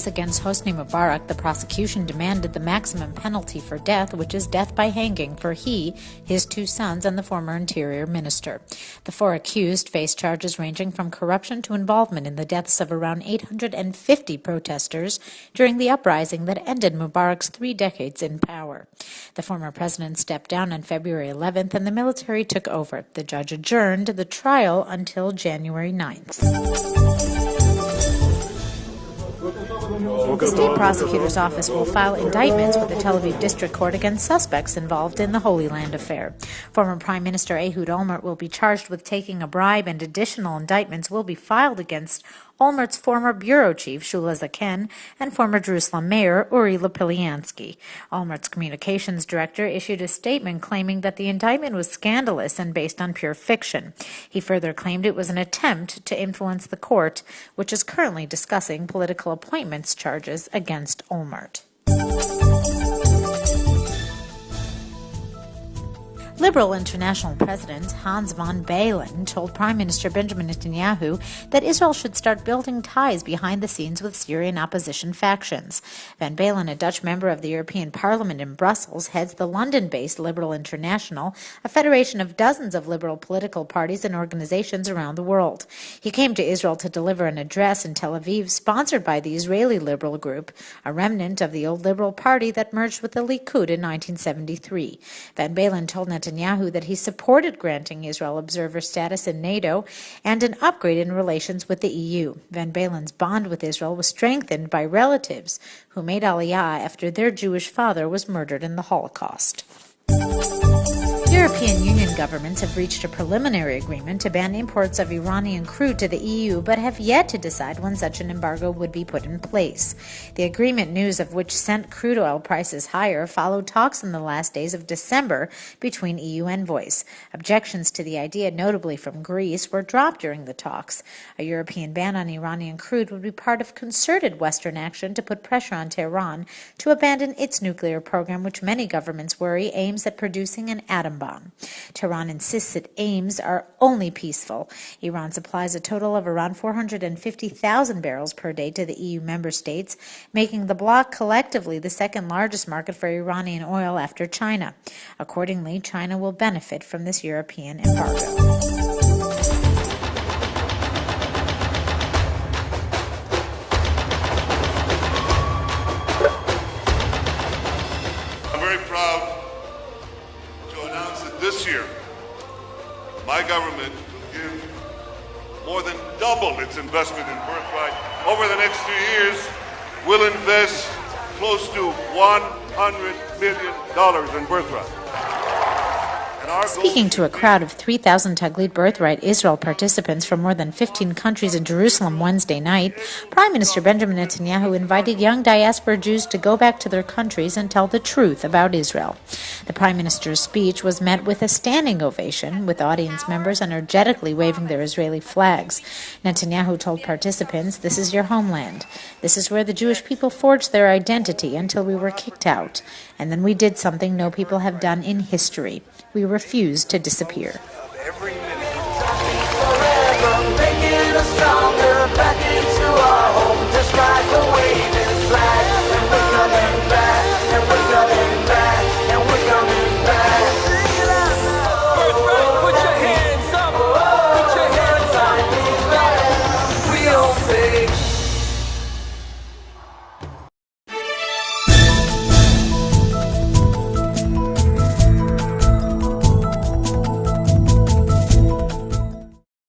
case against Hosni Mubarak, the prosecution demanded the maximum penalty for death, which is death by hanging, for he, his two sons, and the former interior minister. The four accused face charges ranging from corruption to involvement in the deaths of around 850 protesters during the uprising that ended Mubarak's 3 decades in power. The former president stepped down on February 11th, and the military took over. The judge adjourned the trial until January 9th. The state prosecutor's office will file indictments with the Tel Aviv District Court against suspects involved in the Holy Land affair. Former Prime Minister Ehud Olmert will be charged with taking a bribe, and additional indictments will be filed against Olmert's former bureau chief, Shula Zaken, and former Jerusalem mayor, Uri Lopiliansky. Olmert's communications director issued a statement claiming that the indictment was scandalous and based on pure fiction. He further claimed it was an attempt to influence the court, which is currently discussing political appointments charges against Olmert. Liberal International President Hans von Balen told Prime Minister Benjamin Netanyahu that Israel should start building ties behind the scenes with Syrian opposition factions. Van Balen, a Dutch member of the European Parliament in Brussels, heads the London-based Liberal International, a federation of dozens of liberal political parties and organizations around the world. He came to Israel to deliver an address in Tel Aviv sponsored by the Israeli Liberal Group, a remnant of the old Liberal Party that merged with the Likud in 1973. Van Balen told Netanyahu that he supported granting Israel observer status in NATO and an upgrade in relations with the EU. Van Balen's bond with Israel was strengthened by relatives who made Aliyah after their Jewish father was murdered in the Holocaust. European Union governments have reached a preliminary agreement to ban imports of Iranian crude to the EU, but have yet to decide when such an embargo would be put in place. The agreement, news of which sent crude oil prices higher, followed talks in the last days of December between EU envoys. Objections to the idea, notably from Greece, were dropped during the talks. A European ban on Iranian crude would be part of concerted Western action to put pressure on Tehran to abandon its nuclear program, which many governments worry aims at producing an atom bomb. Tehran insists its aims are only peaceful. Iran supplies a total of around 450,000 barrels per day to the EU member states, making the bloc collectively the second largest market for Iranian oil after China. Accordingly, China will benefit from this European embargo. This year, my government will give more than double its investment in Birthright. Over the next 3 years, we'll invest close to $100 million in Birthright. Speaking to a crowd of 3,000 Taglit Birthright Israel participants from more than 15 countries in Jerusalem Wednesday night, Prime Minister Benjamin Netanyahu invited young diaspora Jews to go back to their countries and tell the truth about Israel. The Prime Minister's speech was met with a standing ovation, with audience members energetically waving their Israeli flags. Netanyahu told participants, "This is your homeland. This is where the Jewish people forged their identity until we were kicked out. And then we did something no people have done in history. We refused to disappear." Back into our home, just like a waving flag, and we're coming